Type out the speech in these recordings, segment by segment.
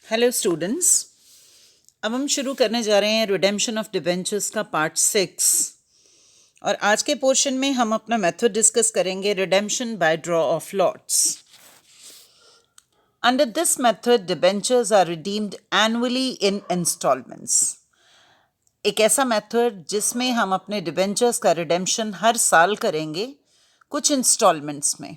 Hello students, अब हम शुरू करने जा रहे हैं रिडेम्पशन ऑफ डिबेंचर्स का पार्ट 6। और आज के पोर्शन में हम अपना मेथड डिस्कस करेंगे, redemption by draw of lots. Under this method debentures are redeemed annually in instalments. एक ऐसा मेथड जिसमें हम अपने डिबेंचर्स का रिडेम्पशन हर साल करेंगे, कुछ इंस्टॉलमेंट्स में।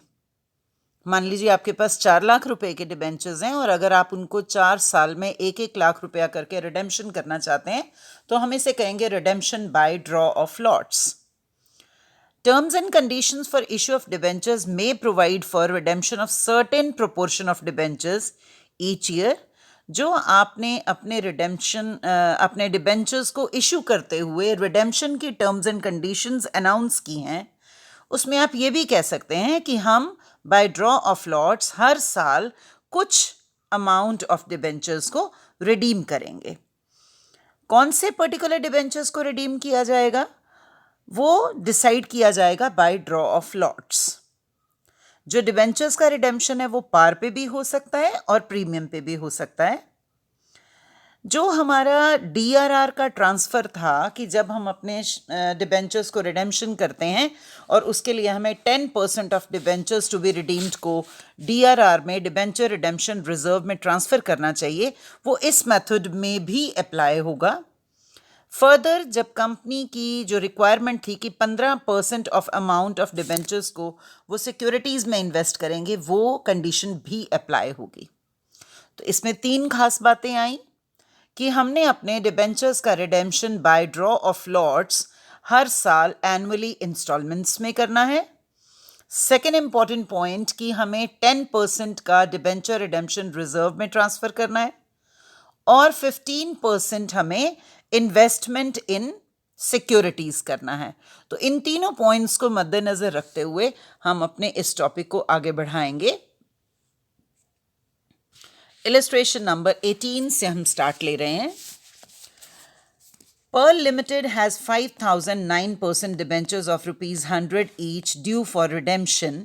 मान लीजिए आपके पास 4 लाख रुपए के डिबेंचर्स हैं और अगर आप उनको 4 साल में 1-1 लाख रुपया करके रिडेम्पशन करना चाहते हैं तो हम इसे कहेंगे redemption by draw of lots. Terms and conditions for issue of debentures may provide for redemption of certain proportion of debentures each year। जो आपने अपने अपने डिबेंचर्स को इशू करते हुए रिडेम्पशन की टर्म्स एंड कंडीशंस अनाउंस की हैं, उसमें आप ये भी कह सकते हैं कि हम बाय ड्रॉ ऑफ लॉट्स हर साल कुछ अमाउंट ऑफ डिबेंचर्स को रिडीम करेंगे। कौन से पर्टिकुलर डिबेंचर्स को रिडीम किया जाएगा वो डिसाइड किया जाएगा बाय ड्रॉ ऑफ लॉट्स। जो डिबेंचर्स का रिडेम्पशन है वो पार पे भी हो सकता है और प्रीमियम पे भी हो सकता है। जो हमारा डीआरआर का ट्रांसफ़र था कि जब हम अपने डिबेंचर्स को रिडेम्पशन करते हैं और उसके लिए हमें 10% of debentures to be redeemed को डीआरआर में डिबेंचर रिडेम्पशन रिजर्व में ट्रांसफ़र करना चाहिए, वो इस मेथड में भी अप्लाई होगा। फर्दर जब कंपनी की जो रिक्वायरमेंट थी कि 15% ऑफ अमाउंट ऑफ डिबेंचर्स को वो सिक्योरिटीज़ में इन्वेस्ट करेंगे, वो कंडीशन भी अप्लाई होगी। तो इसमें 3 खास बातें आई कि हमने अपने डिबेंचर्स का redemption by draw of lots हर साल एनुअली इंस्टॉलमेंट्स में करना है। सेकेंड इंपॉर्टेंट पॉइंट कि हमें 10% का डिबेंचर रिडेम्पशन रिजर्व में ट्रांसफ़र करना है और 15% हमें इन्वेस्टमेंट इन सिक्योरिटीज़ करना है। तो इन तीनों पॉइंट्स को मद्देनज़र रखते हुए हम अपने इस टॉपिक को आगे बढ़ाएंगे। इलस्ट्रेशन नंबर 18 से हम स्टार्ट ले रहे हैं। Pearl Limited has 5,009% debentures of rupees 100 each due for redemption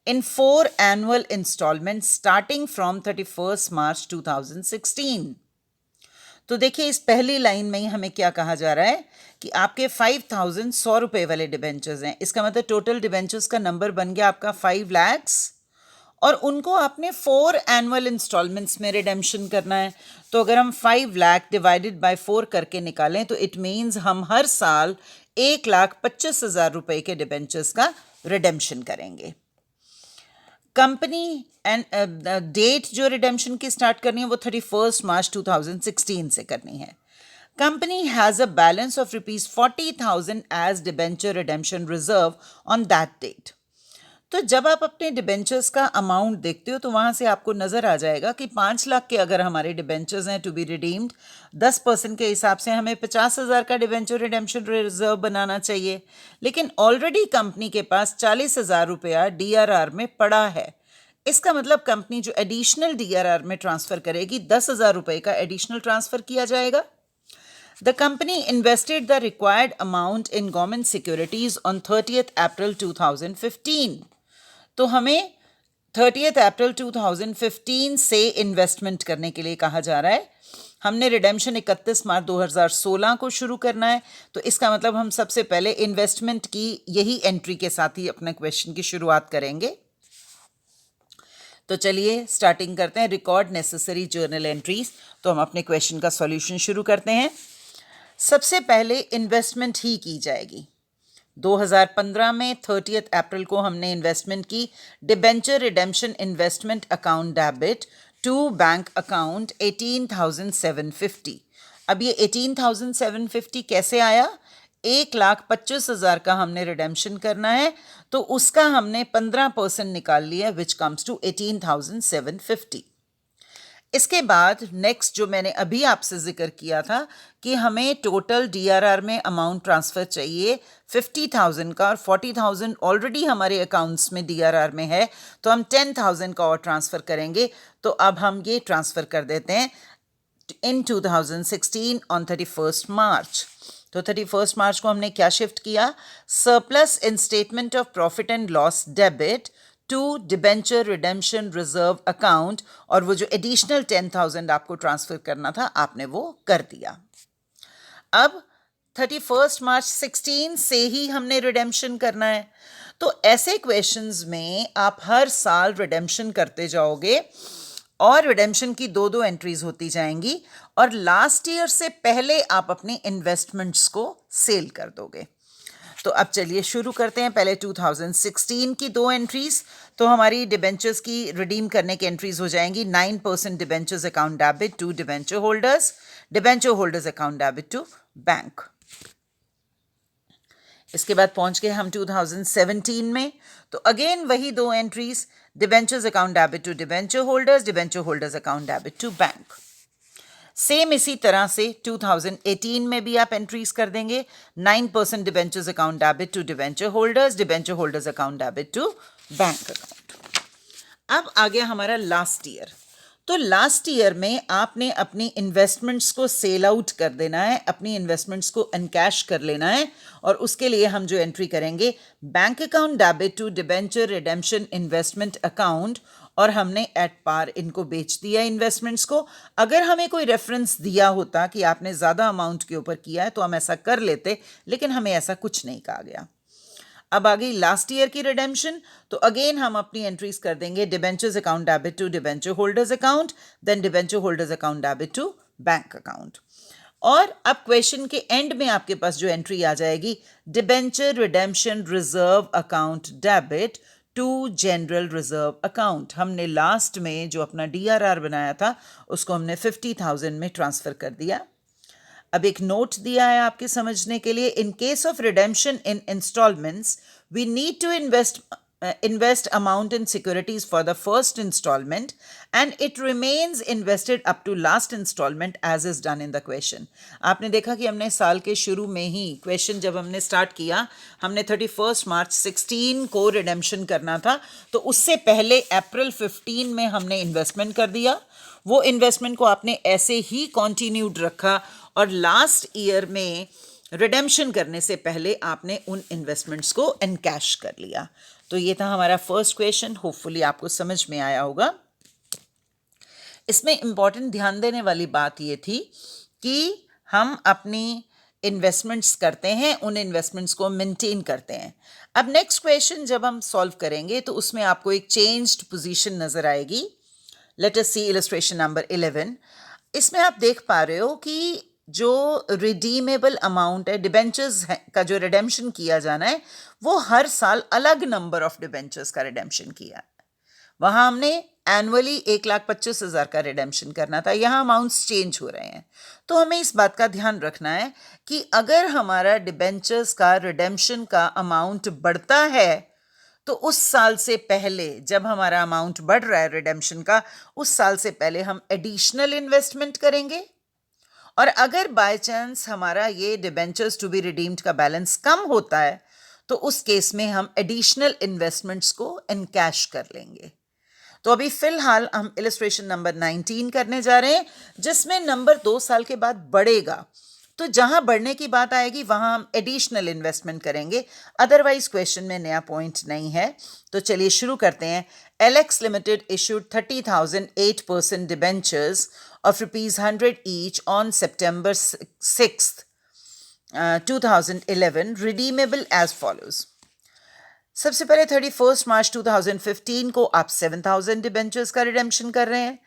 in 4 annual installments starting from 31st March 2016। तो देखिए इस पहली लाइन में ही हमें क्या कहा जा रहा है कि आपके 5,100 रुपये वाले डिबेंचर्स हैं। इसका मतलब टोटल डिबेंचर्स का नंबर बन गया आपका 5 lakhs और उनको आपने 4 एनुअल इंस्टॉलमेंट्स में रिडेम्पशन करना है। तो अगर हम 5 लाख डिवाइडेड बाय 4 करके निकालें तो इट मीन्स हम हर साल 1,25,000 रुपये के डिबेंचर्स का रिडेम्पशन करेंगे। कंपनी एंड डेट जो रिडेम्पशन की स्टार्ट करनी है वो 31 मार्च 2016 से करनी है। Company has a balance of rupees 40,000 as debenture redemption reserve on that date. तो जब आप अपने डिबेंचर्स का अमाउंट देखते हो तो वहाँ से आपको नज़र आ जाएगा कि 5 लाख के अगर हमारे डिबेंचर्स हैं टू बी रिडीम्ड, 10% के हिसाब से हमें 50,000 का डिबेंचर रिडेम्पशन रिजर्व बनाना चाहिए। लेकिन ऑलरेडी कंपनी के पास 40,000 रुपया डीआरआर में पड़ा है। इसका मतलब कंपनी जो एडिशनल डीआरआर में ट्रांसफ़र करेगी 10,000 रुपये का एडिशनल ट्रांसफ़र किया जाएगा। The company invested the required amount in government securities on 30th April 2015। तो हमें 30th अप्रैल 2015 से इन्वेस्टमेंट करने के लिए कहा जा रहा है। हमने रिडेम्पशन 31 मार्च 2016 को शुरू करना है, तो इसका मतलब हम सबसे पहले इन्वेस्टमेंट की यही एंट्री के साथ ही अपने क्वेश्चन की शुरुआत करेंगे। तो चलिए स्टार्टिंग करते हैं। Record necessary journal entries. तो हम अपने क्वेश्चन का सॉल्यूशन शुरू करते हैं। सबसे पहले इन्वेस्टमेंट ही की जाएगी। 2015 में 30th अप्रैल को हमने इन्वेस्टमेंट की debenture redemption investment account debit to bank account 18,750। अब ये 18,750 कैसे आया? 1,25,000 का हमने रिडेम्पशन करना है तो उसका हमने 15% निकाल लिया विच कम्स टू 18,750। इसके बाद नेक्स्ट जो मैंने अभी आपसे जिक्र किया था कि हमें टोटल डीआरआर में अमाउंट ट्रांसफ़र चाहिए 50,000 का और 40,000 ऑलरेडी हमारे अकाउंट्स में डीआरआर में है, तो हम 10,000 का और ट्रांसफ़र करेंगे। तो अब हम ये ट्रांसफ़र कर देते हैं इन 2016 ऑन 31st मार्च। तो 31st मार्च को हमने क्या शिफ्ट किया? Surplus in statement of profit and loss debit to debenture redemption reserve account, और वो जो एडिशनल 10,000 आपको ट्रांसफर करना था आपने वो कर दिया। अब 31 मार्च 16 से ही हमने रिडेम्पशन करना है। तो ऐसे क्वेश्चंस में आप हर साल रिडेम्पशन करते जाओगे और रिडेम्पशन की दो दो एंट्रीज होती जाएंगी, और लास्ट ईयर से पहले आप अपने इन्वेस्टमेंट्स को सेल कर दोगे। तो अब चलिए शुरू करते हैं। पहले 2016 की दो एंट्रीज, तो हमारी डिबेंचर्स की रिडीम करने की एंट्रीज हो जाएंगी 9% debentures account debit to debenture holders account debit to bank. इसके बाद पहुंच गए हम 2017 में, तो अगेन वही दो entries, debentures account debit to debenture holders account debit to bank. Same इसी तरह से 2018 में भी आप एंट्रीज कर देंगे 9% debentures account debit to debenture holders account debit to bank account. अब आ गया हमारा लास्ट ईयर। तो लास्ट ईयर में आपने अपनी इन्वेस्टमेंट्स को सेल आउट कर देना है, अपनी इन्वेस्टमेंट्स को अनकैश कर लेना है, और उसके लिए हम जो एंट्री करेंगे bank account debit to debenture redemption investment account, और हमने एट पार इनको बेच दिया इन्वेस्टमेंट्स को। अगर हमें कोई रेफरेंस दिया होता कि आपने ज़्यादा अमाउंट के ऊपर किया है तो हम ऐसा कर लेते, लेकिन हमें ऐसा कुछ नहीं कहा गया। अब आ गई लास्ट ईयर की रिडेम्पशन, तो अगेन हम अपनी एंट्रीज कर देंगे debentures account debit to debenture holders account, then debenture holders account debit to bank account. और अब क्वेश्चन के एंड में आपके पास जो एंट्री आ जाएगी, debenture redemption reserve account debit to general reserve account. हमने लास्ट में जो अपना DRR बनाया था उसको हमने 50,000 में ट्रांसफर कर दिया। अब एक नोट दिया है आपके समझने के लिए, in case of redemption in instalments we need to invest amount in securities for the first installment and it remains invested up to last installment as is done in the question। आपने देखा कि हमने साल के शुरू में ही question जब हमने स्टार्ट किया, हमने 31 मार्च 16 को रिडेम्पशन करना था, तो उससे पहले अप्रैल 15 में हमने इन्वेस्टमेंट कर दिया। वो इन्वेस्टमेंट को आपने ऐसे ही कॉन्टिन्यूड रखा, और लास्ट ईयर में रिडेम्पशन करने से पहले आपने उन इन्वेस्टमेंट्स को एनकैश कर लिया। तो ये था हमारा फर्स्ट क्वेश्चन, होपफुली आपको समझ में आया होगा। इसमें इंपॉर्टेंट ध्यान देने वाली बात ये थी कि हम अपनी इन्वेस्टमेंट्स करते हैं, उन इन्वेस्टमेंट्स को मेंटेन करते हैं। अब नेक्स्ट क्वेश्चन जब हम सॉल्व करेंगे तो उसमें आपको एक चेंज्ड पोजीशन नजर आएगी। लेट अस सी इलस्ट्रेशन नंबर 11। इसमें आप देख पा रहे हो कि जो रिडीमेबल अमाउंट है डिबेंचर्स का, जो रिडेम्पशन किया जाना है, वो हर साल अलग नंबर ऑफ डिबेंचर्स का रिडेम्पशन किया। वहाँ हमने एनुअली 1,25,000 का रिडेम्पशन करना था, यहाँ अमाउंट्स चेंज हो रहे हैं। तो हमें इस बात का ध्यान रखना है कि अगर हमारा डिबेंचर्स का रिडेम्पशन का अमाउंट बढ़ता है तो उस साल से पहले, जब हमारा अमाउंट बढ़ रहा है रिडेम्पशन का, उस साल से पहले हम एडिशनल इन्वेस्टमेंट करेंगे। और अगर बाय चांस हमारा ये डिबेंचर्स टू बी रिडीम्ड का बैलेंस कम होता है तो उस केस में हम एडिशनल इन्वेस्टमेंट्स को एनकैश कर लेंगे। तो अभी फिलहाल हम इलस्ट्रेशन नंबर 19 करने जा रहे हैं, जिसमें नंबर 2 साल के बाद बढ़ेगा। तो जहां बढ़ने की बात आएगी वहां हम एडिशनल इन्वेस्टमेंट करेंगे, अदरवाइज क्वेश्चन में नया पॉइंट नहीं है। तो चलिए शुरू करते हैं। LX Limited issued 30,000 8% debentures of ₹100 each on September 6th, 2011, redeemable as follows। सबसे पहले 31 मार्च 2015 को आप 7,000 डिबेंचर्स का रिडेम्पशन कर रहे हैं।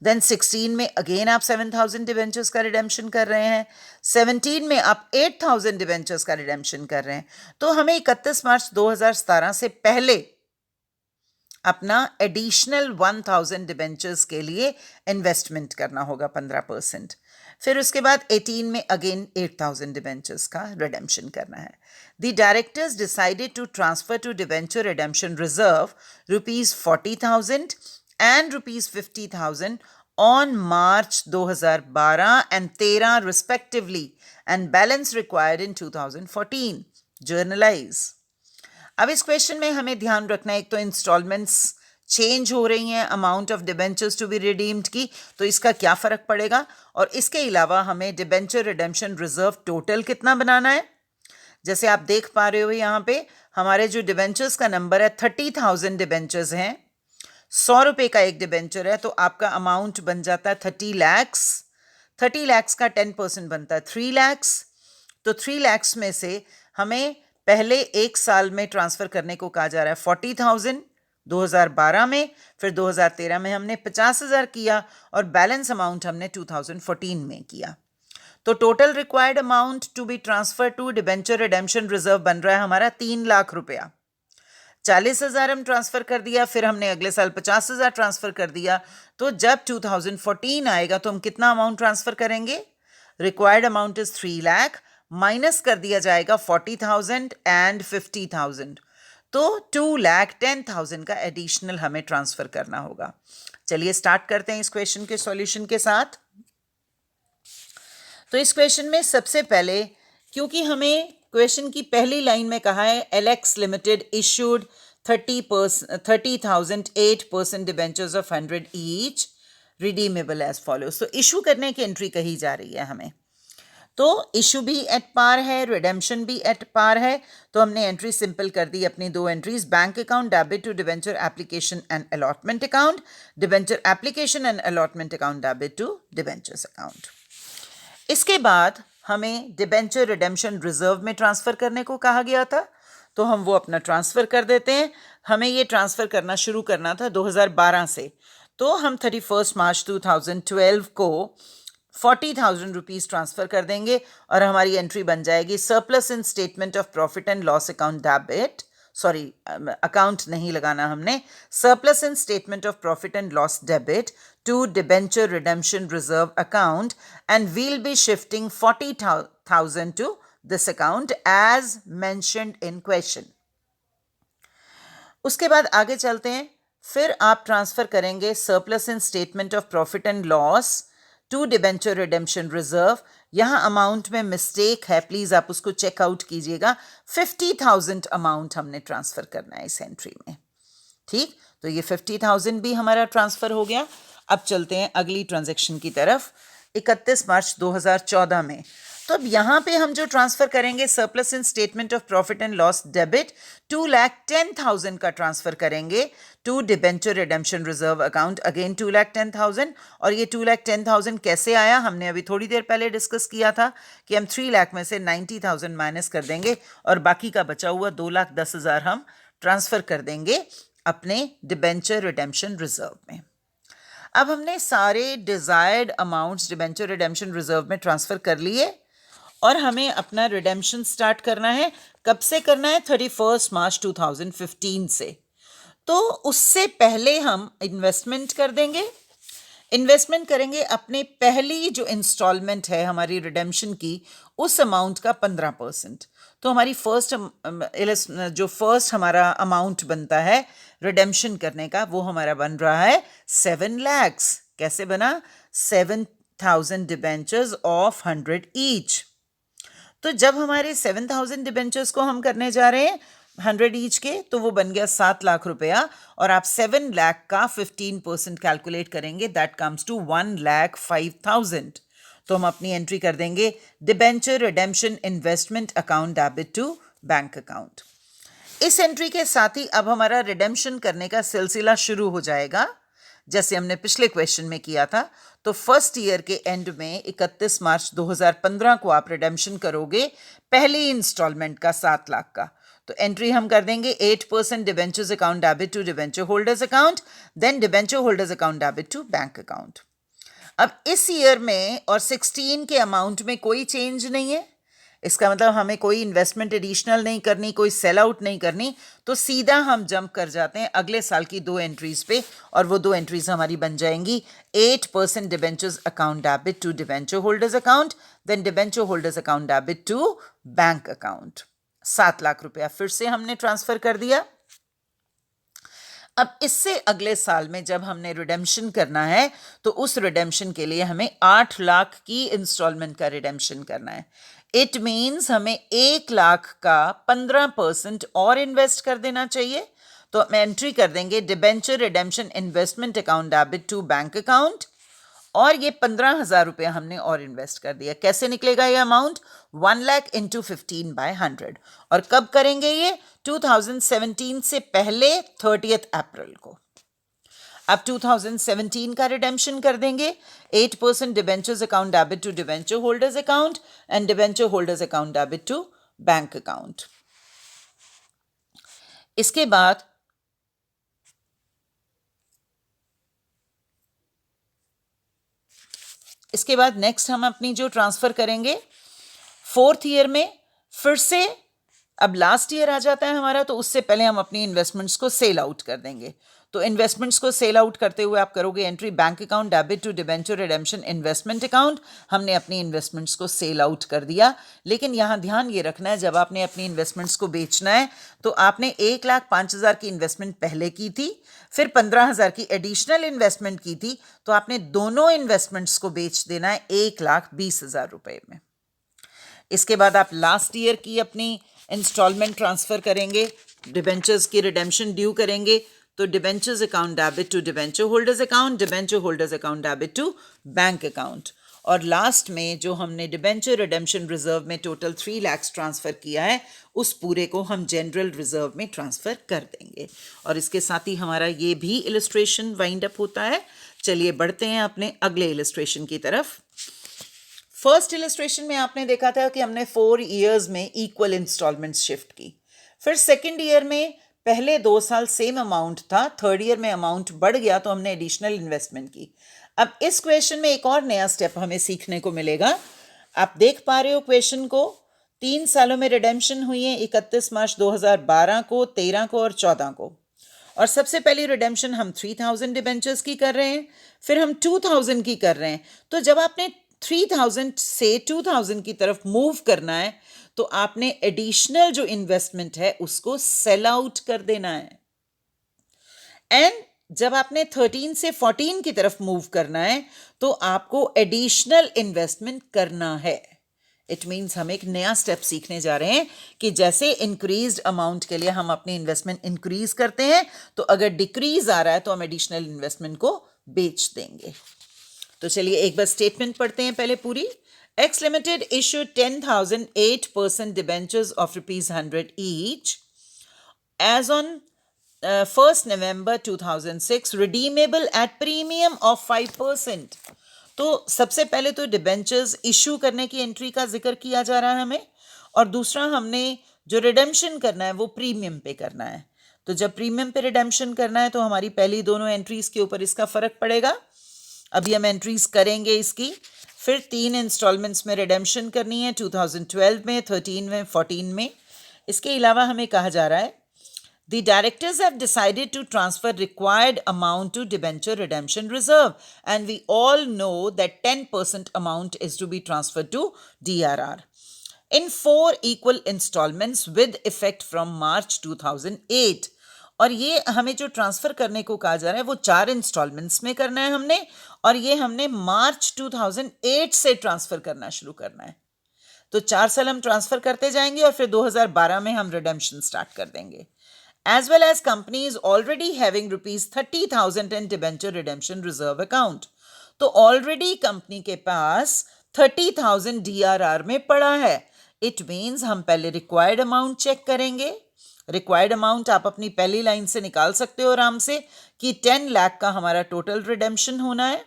देन 16 में अगेन आप 7,000 डिबेंचर्स का रिडेम्पशन कर रहे हैं। 17 में आप 8,000 डिबेंचर्स का रिडेम्पशन कर रहे हैं। तो हमें 31 मार्च 2017 से पहले अपना एडिशनल 1,000 डिबेंचर्स के लिए इन्वेस्टमेंट करना होगा 15%। फिर उसके बाद 18 में अगेन 8,000 डिबेंचर्स का रिडेम्पशन करना है। The directors decided to transfer to debenture redemption reserve ₹40,000 and ₹50,000 on March 2012 and 13 respectively, and balance required in 2014. Journalize। अब इस क्वेश्चन में हमें ध्यान रखना है, एक तो इंस्टॉलमेंट्स चेंज हो रही हैं amount of debentures to be redeemed की, तो इसका क्या फ़र्क पड़ेगा, और इसके अलावा हमें डिबेंचर रिडेम्पशन रिजर्व टोटल कितना बनाना है। जैसे आप देख पा रहे हो यहाँ पे हमारे जो डिबेंचर्स का नंबर है 30,000 डिबेंचर्स हैं, 100 रुपये का एक डिबेंचर है, तो आपका अमाउंट बन जाता है 30 लैक्स। 30 लैक्स का 10% बनता है 3 लैक्स। तो 3 लैक्स में से हमें पहले एक साल में ट्रांसफ़र करने को कहा जा रहा है 40,000 2012 में, फिर 2013 में हमने 50,000 किया और बैलेंस अमाउंट हमने 2014 में किया। तो total required amount to be transfer to debenture redemption reserve बन रहा है हमारा 3 लाख रुपया। 40,000 हम ट्रांसफ़र कर दिया, फिर हमने अगले साल 50,000 ट्रांसफ़र कर दिया। तो जब 2014 आएगा तो हम कितना अमाउंट ट्रांसफ़र करेंगे? Required amount is 3 lakh, minus कर दिया जाएगा 40,000 एंड 50,000, तो 2,10,000 का एडिशनल हमें ट्रांसफ़र करना होगा। चलिए स्टार्ट करते हैं इस क्वेश्चन के सॉल्यूशन के साथ। तो इस क्वेश्चन में सबसे पहले, क्योंकि हमें क्वेश्चन की पहली लाइन में कहा है Alex limited issued 30,000 8% debentures of 100 each redeemable as follows. तो इशू करने की एंट्री कही जा रही है हमें, तो इशू भी एट पार है, रिडेम्पशन भी एट पार है, तो हमने एंट्री सिंपल कर दी अपनी दो entries, bank account debit to debenture application and allotment account, debenture application and allotment account debit to debentures account. इसके बाद हमें डिबेंचर रिडेम्पशन रिजर्व में ट्रांसफ़र करने को कहा गया था, तो हम वो अपना ट्रांसफ़र कर देते हैं। हमें ये ट्रांसफ़र करना शुरू करना था 2012 से, तो हम 31 मार्च 2012 को 40,000 रुपीज़ ट्रांसफ़र कर देंगे और हमारी एंट्री बन जाएगी surplus in statement of profit and loss account debit, sorry account नहीं लगाना हमने, surplus in statement of profit and loss debit to debenture redemption reserve account and will be shifting 40,000 to this account as mentioned in question. उसके बाद आगे चलते हैं, फिर आप ट्रांसफ़र करेंगे surplus in statement of profit and loss to debenture redemption reserve. यहाँ amount में मिस्टेक है, प्लीज़ आप उसको चेकआउट कीजिएगा। 50,000 अमाउंट हमने ट्रांसफ़र करना है इस एंट्री में, ठीक। तो ये 50,000 भी हमारा ट्रांसफ़र हो गया। अब चलते हैं अगली ट्रांजैक्शन की तरफ, 31 मार्च 2014 में। तो अब यहाँ पे हम जो ट्रांसफ़र करेंगे surplus in statement of profit and loss debit 2,10,000 का ट्रांसफ़र करेंगे to debenture redemption reserve account, again 2,10,000। और ये 2,10,000 कैसे आया, हमने अभी थोड़ी देर पहले डिस्कस किया था कि हम 3 लाख में से 90,000 माइनस कर देंगे और बाकी का बचा हुआ 2,10,000 हम ट्रांसफ़र कर देंगे अपने डिबेंचर रिडेम्पशन रिजर्व में। अब हमने सारे desired amounts debenture redemption reserve में ट्रांसफ़र कर लिए और हमें अपना रिडेम्पशन स्टार्ट करना है। कब से करना है? 31 मार्च 2015 से। तो उससे पहले हम इन्वेस्टमेंट कर देंगे, इन्वेस्टमेंट करेंगे अपने पहली जो इंस्टॉलमेंट है हमारी रिडेम्पशन की, उस अमाउंट का 15%। तो हमारी जो फर्स्ट हमारा अमाउंट बनता है रिडेम्पशन करने का, वो हमारा बन रहा है 7 लैक्स। कैसे बना? 7,000 डिबेंचर्स ऑफ 100 ईच। तो जब हमारे 7,000 डिबेंचर्स को हम करने जा रहे हैं 100 ईच के, तो वो बन गया 7 लाख रुपया, और आप 7 लाख का 15% कैलकुलेट करेंगे, दैट कम्स टू 1,05,000। तो हम अपनी एंट्री कर देंगे debenture redemption investment account debit to bank account. इस एंट्री के साथ ही अब हमारा रिडेम्पशन करने का सिलसिला शुरू हो जाएगा, जैसे हमने पिछले क्वेश्चन में किया था। तो फर्स्ट ईयर के एंड में 31 मार्च 2015 को आप रिडेम्पशन करोगे पहली इंस्टॉलमेंट का 7 लाख का। तो एंट्री हम कर देंगे 8% debentures account debit to debenture holders account, then debenture holders account debit to bank account. अब इस ईयर में और 16 के अमाउंट में कोई चेंज नहीं है, इसका मतलब हमें कोई इन्वेस्टमेंट एडिशनल नहीं करनी, कोई सेल आउट नहीं करनी, तो सीधा हम जंप कर जाते हैं अगले साल की 2 एंट्रीज पे, और वो 2 एंट्रीज हमारी बन जाएंगी 8% debentures account debit to debenture holders account, then debenture holders account debit to bank account. 7 lakh रुपया फिर से हमने ट्रांसफर कर दिया। अब इससे अगले साल में जब हमने रिडेम्पशन करना है, तो उस रिडेम्पशन के लिए हमें 8 लाख की इंस्टॉलमेंट का रिडेम्पशन करना है। इट मीन्स हमें 1 लाख का 15% और इन्वेस्ट कर देना चाहिए। तो हम एंट्री कर देंगे debenture redemption investment account debit to bank account, और ये 15,000 रुपये हमने और इन्वेस्ट कर दिया। कैसे निकलेगा ये अमाउंट? 1 लाख इंटू 15/100। और कब करेंगे ये? 2017 से पहले 30 अप्रैल को। अब 2017 का रिडेम्पशन कर देंगे। 8% debentures account debit to debenture holders account and debenture holders account debit to bank account. इसके बाद नेक्स्ट हम अपनी जो ट्रांसफर करेंगे 4th ईयर में, फिर से अब लास्ट ईयर आ जाता है हमारा, तो उससे पहले हम अपनी इन्वेस्टमेंट्स को सेल आउट कर देंगे। तो इन्वेस्टमेंट्स को सेल आउट करते हुए आप करोगे entry bank account debit to debenture redemption investment account. हमने अपनी इन्वेस्टमेंट्स को सेल आउट कर दिया। लेकिन यहाँ ध्यान ये रखना है, जब आपने अपनी इन्वेस्टमेंट्स को बेचना है तो आपने 1,05,000 की इन्वेस्टमेंट पहले की थी, फिर 15,000 की एडिशनल इन्वेस्टमेंट की थी, तो आपने दोनों इन्वेस्टमेंट्स को बेच देना है 1,20,000 रुपये में। इसके बाद आप लास्ट ईयर की अपनी इंस्टॉलमेंट ट्रांसफर करेंगे, डिबेंचर्स की रिडेम्पशन ड्यू करेंगे, तो debentures account debit to debenture holders account, debenture holders account debit to bank account. और लास्ट में जो हमने डिबेंचर रिडेम्पशन रिजर्व में टोटल 3 लाख ट्रांसफर किया है, उस पूरे को हम जनरल रिजर्व में ट्रांसफर कर देंगे। और इसके साथ ही हमारा ये भी इलस्ट्रेशन वाइंड अप होता है। चलिए बढ़ते हैं अपने अगले इलस्ट्रेशन की तरफ। फर्स्ट इलस्ट्रेशन में आपने देखा था कि हमने 4 ईयर्स में इक्वल इंस्टॉलमेंट्स शिफ्ट की। फिर सेकेंड ईयर में पहले 2 साल सेम अमाउंट था, थर्ड ईयर में अमाउंट बढ़ गया तो हमने एडिशनल इन्वेस्टमेंट की। अब इस क्वेश्चन में एक और नया स्टेप हमें सीखने को मिलेगा। आप देख पा रहे हो क्वेश्चन को, 3 सालों में रिडेम्पशन हुई है, 31 मार्च 2012 को, 13 को और 14 को। और सबसे पहली रिडेम्पशन हम 3,000 डिबेंचर्स की कर रहे हैं, फिर हम 2,000 की कर रहे हैं। तो जब आपने 3,000 से 2,000 की तरफ मूव करना है तो आपने एडिशनल जो इन्वेस्टमेंट है उसको सेल आउट कर देना है। एंड जब आपने 13 से 14 की तरफ मूव करना है तो आपको एडिशनल इन्वेस्टमेंट करना है। इट मीन्स हम एक नया स्टेप सीखने जा रहे हैं कि जैसे इंक्रीज्ड अमाउंट के लिए हम अपनी इन्वेस्टमेंट इंक्रीज करते हैं, तो अगर डिक्रीज आ रहा है तो हम एडिशनल इन्वेस्टमेंट को बेच देंगे। तो चलिए एक बार स्टेटमेंट पढ़ते हैं पहले पूरी। X Limited issued 10,000 8% debentures of rupees 100 each as on 1st November 2006, redeemable at premium of 5%। तो सबसे पहले तो डिबेंचर्स इशू करने की एंट्री का जिक्र किया जा रहा है हमें, और दूसरा हमने जो रिडेम्पशन करना है वो प्रीमियम पे करना है। तो जब प्रीमियम पे रिडेम्पशन करना है तो हमारी पहली दोनों एंट्रीज के ऊपर इसका फर्क पड़ेगा। अभी हम एंट्रीज करेंगे इसकी। फिर 3 इंस्टॉलमेंट्स में रिडेम्पशन करनी है, 2012 में, 13 में, 14 में। इसके अलावा हमें कहा जा रहा है The directors have decided to transfer required amount to debenture redemption reserve, and we all know that 10% amount is to be transferred to DRR in 4 equal installments with effect from March 2008। और ये हमें जो transfer करने को कहा जा रहा है वो 4 इंस्टॉलमेंट्स में करना है हमने, और ये हमने मार्च 2008 से ट्रांसफ़र करना शुरू करना है। तो 4 साल हम ट्रांसफ़र करते जाएंगे और फिर 2012 में हम रिडेम्पशन स्टार्ट कर देंगे। As well as companies already having rupees 30,000 in debenture redemption reserve account। तो ऑलरेडी कंपनी के पास 30,000 DRR में पड़ा है। इट मीन्स हम पहले रिक्वायर्ड अमाउंट चेक करेंगे। रिक्वायर्ड अमाउंट आप अपनी पहली लाइन से निकाल सकते हो आराम से कि 10 लाख का हमारा टोटल रिडेम्पशन होना है।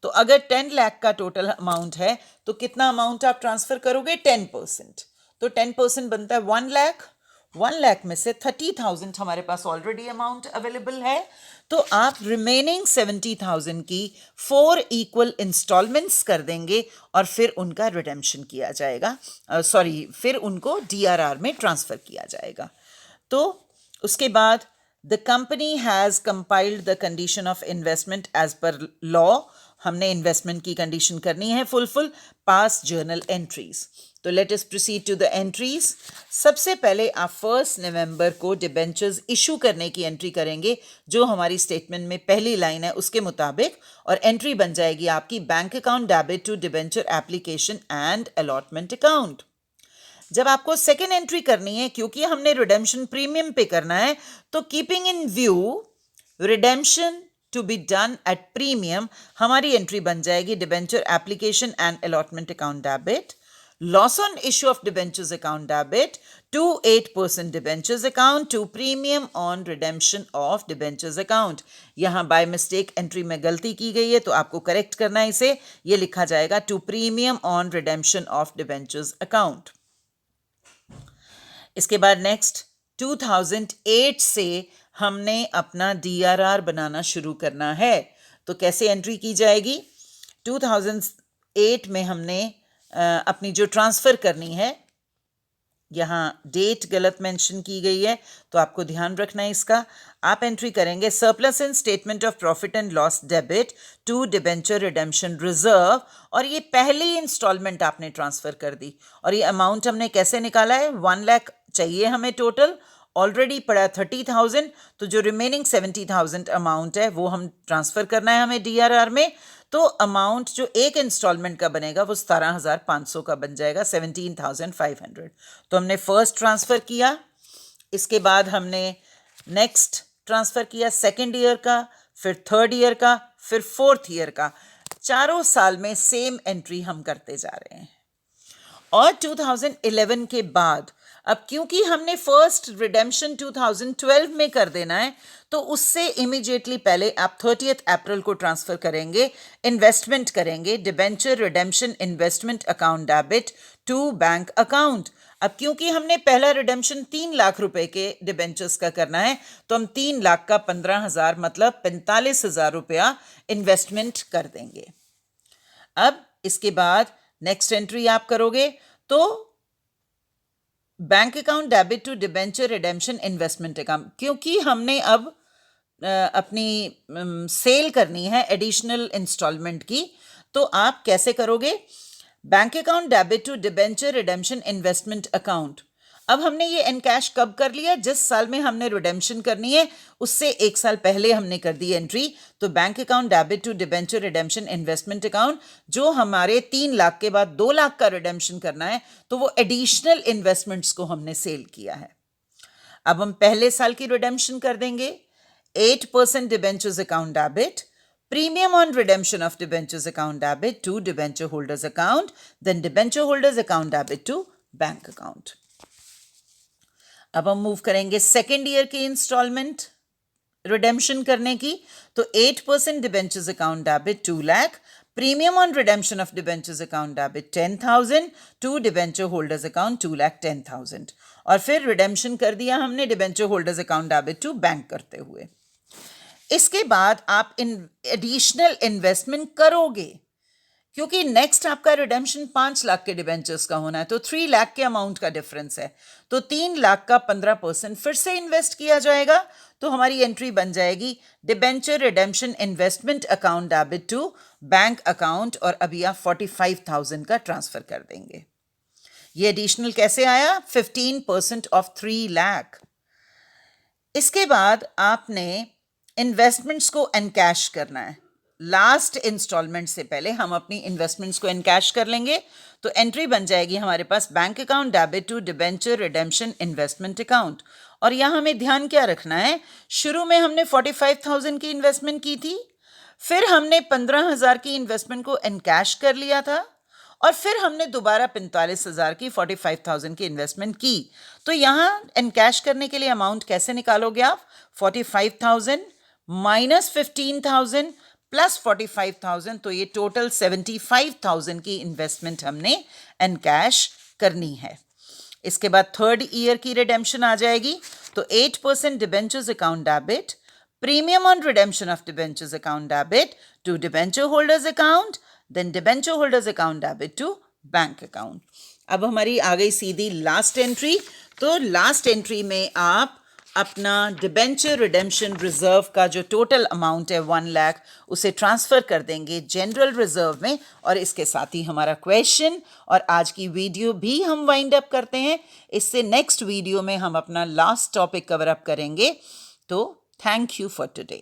तो अगर 10 लाख का टोटल अमाउंट है तो कितना अमाउंट आप ट्रांसफर करोगे? 10%। तो 10% बनता है 1 लाख। 1 लाख में से 30,000 हमारे पास ऑलरेडी अमाउंट अवेलेबल है, तो आप रिमेनिंग 70,000 की 4 इक्वल इंस्टॉलमेंट्स कर देंगे और फिर उनका रिडेम्पशन किया जाएगा, फिर उनको DRR में ट्रांसफ़र किया जाएगा। तो उसके बाद the company has compiled the condition of investment as per law. हमने इन्वेस्टमेंट की कंडीशन करनी है फुलफिल, पास जर्नल एंट्रीज। तो let us proceed to the entries. सबसे पहले आप 1 नवंबर को डिबेंचर्स इशू करने की एंट्री करेंगे, जो हमारी स्टेटमेंट में पहली लाइन है उसके मुताबिक, और एंट्री बन जाएगी आपकी bank account debit to debenture application and allotment account. जब आपको सेकेंड एंट्री करनी है, क्योंकि हमने रिडेम्पशन प्रीमियम पे करना है, तो keeping in view redemption to be done at premium, हमारी एंट्री बन जाएगी debenture application and allotment account debit. Loss on issue of debentures account debit to 8% debentures account to premium on redemption of debentures account. यहाँ by mistake entry में गलती की गई है तो आपको करेक्ट करना है इसे. ये लिखा जाएगा to premium on redemption of debentures account. इसके बाद नेक्स्ट 2008 से हमने अपना DRR बनाना शुरू करना है. तो कैसे एंट्री की जाएगी? 2008 में हमने अपनी जो ट्रांसफ़र करनी है, यहाँ डेट गलत मेंशन की गई है तो आपको ध्यान रखना है इसका. आप एंट्री करेंगे surplus in statement of profit and loss debit to debenture redemption reserve, और ये पहली इंस्टॉलमेंट आपने ट्रांसफ़र कर दी. और ये अमाउंट हमने कैसे निकाला है? 1 लाख चाहिए हमें टोटल, ऑलरेडी पड़ा 30,000, तो जो रिमेनिंग 70,000 अमाउंट है वो हम ट्रांसफ़र करना है हमें DRR में. तो अमाउंट जो एक इंस्टॉलमेंट का बनेगा वो 17,500 का बन जाएगा, 17,500. तो हमने फर्स्ट ट्रांसफ़र किया, इसके बाद हमने नेक्स्ट ट्रांसफ़र किया सेकेंड ईयर का, फिर थर्ड ईयर का, फिर फोर्थ ईयर का. चारों साल में सेम एंट्री हम करते जा रहे हैं. और 2011 के बाद अब क्योंकि हमने फर्स्ट रिडेम्पशन 2012 में कर देना है तो उससे इमीडिएटली पहले आप 30 अप्रैल को ट्रांसफ़र करेंगे, इन्वेस्टमेंट करेंगे debenture redemption investment account debit to bank account. अब क्योंकि हमने पहला रिडेम्पशन 3 लाख रुपए के डिबेंचर्स का करना है तो हम 3 लाख का 15,000 मतलब 45,000 रुपया इन्वेस्टमेंट कर देंगे. अब इसके बाद नेक्स्ट एंट्री आप करोगे तो bank account debit to debenture redemption investment account, क्योंकि हमने अब अपनी सेल करनी है एडिशनल इंस्टॉलमेंट की, तो आप कैसे करोगे? Bank account debit to debenture redemption investment account. अब हमने ये एनकैश कब कर लिया? जिस साल में हमने रिडेम्पशन करनी है उससे एक साल पहले हमने कर दी एंट्री. तो bank account debit to debenture redemption investment account, जो हमारे 3 लाख के बाद 2 लाख का रिडेम्पशन करना है तो वो एडिशनल इन्वेस्टमेंट्स को हमने सेल किया है. अब हम पहले साल की रिडेम्पशन कर देंगे. 8% debentures account debit, premium on redemption of debentures account debit to debenture holders account, then debenture holders account debit to bank account. अब हम मूव करेंगे सेकेंड ईयर की इंस्टॉलमेंट रिडेम्पशन करने की. तो 8% debentures account debit 2 lakh, premium on redemption of debentures account debit 10,000 to debenture holders account 2,10,000. और फिर redemption कर दिया हमने debenture holders account debit to bank करते हुए. इसके बाद आप एडिशनल इन्वेस्टमेंट करोगे क्योंकि नेक्स्ट आपका रिडेम्पशन 5 लाख के डिबेंचर्स का होना है, तो 3 लाख के अमाउंट का डिफरेंस है, तो 3 लाख का 15% फिर से इन्वेस्ट किया जाएगा. तो हमारी एंट्री बन जाएगी debenture redemption investment account debit to bank account, और अभी आप 45,000 का ट्रांसफर कर देंगे. ये एडिशनल कैसे आया? 15% ऑफ 3 लाख. इसके बाद आपने इन्वेस्टमेंट्स को एनकैश करना है. लास्ट इंस्टॉलमेंट से पहले हम अपनी इन्वेस्टमेंट्स को एनकैश कर लेंगे. तो एंट्री बन जाएगी हमारे पास bank account debit to debenture redemption investment account. और यहाँ हमें ध्यान क्या रखना है? शुरू में हमने 45,000 की इन्वेस्टमेंट की थी, फिर हमने 15,000 की इन्वेस्टमेंट को एनकैश कर लिया था, और फिर हमने दोबारा 45,000 की 45,000 की इन्वेस्टमेंट की. तो यहाँ एनकैश करने के लिए अमाउंट कैसे निकालोगे आप? 45,000 माइनस 15,000 प्लस 45,000, तो ये टोटल 75,000 की इन्वेस्टमेंट हमने एनकैश करनी है. इसके बाद थर्ड ईयर की रिडेम्पशन आ जाएगी. तो 8% debentures account debit, premium on redemption of debentures account debit to debenture holders account, then debenture holders account debit to bank account. अब हमारी आ गई सीधी लास्ट एंट्री. तो लास्ट एंट्री में आप अपना डिबेंचर रिडेम्पशन रिजर्व का जो टोटल अमाउंट है 1 लाख उसे ट्रांसफ़र कर देंगे जनरल रिजर्व में. और इसके साथ ही हमारा क्वेश्चन और आज की वीडियो भी हम वाइंड अप करते हैं. इससे नेक्स्ट वीडियो में हम अपना लास्ट टॉपिक कवर अप करेंगे. तो थैंक यू फॉर टुडे.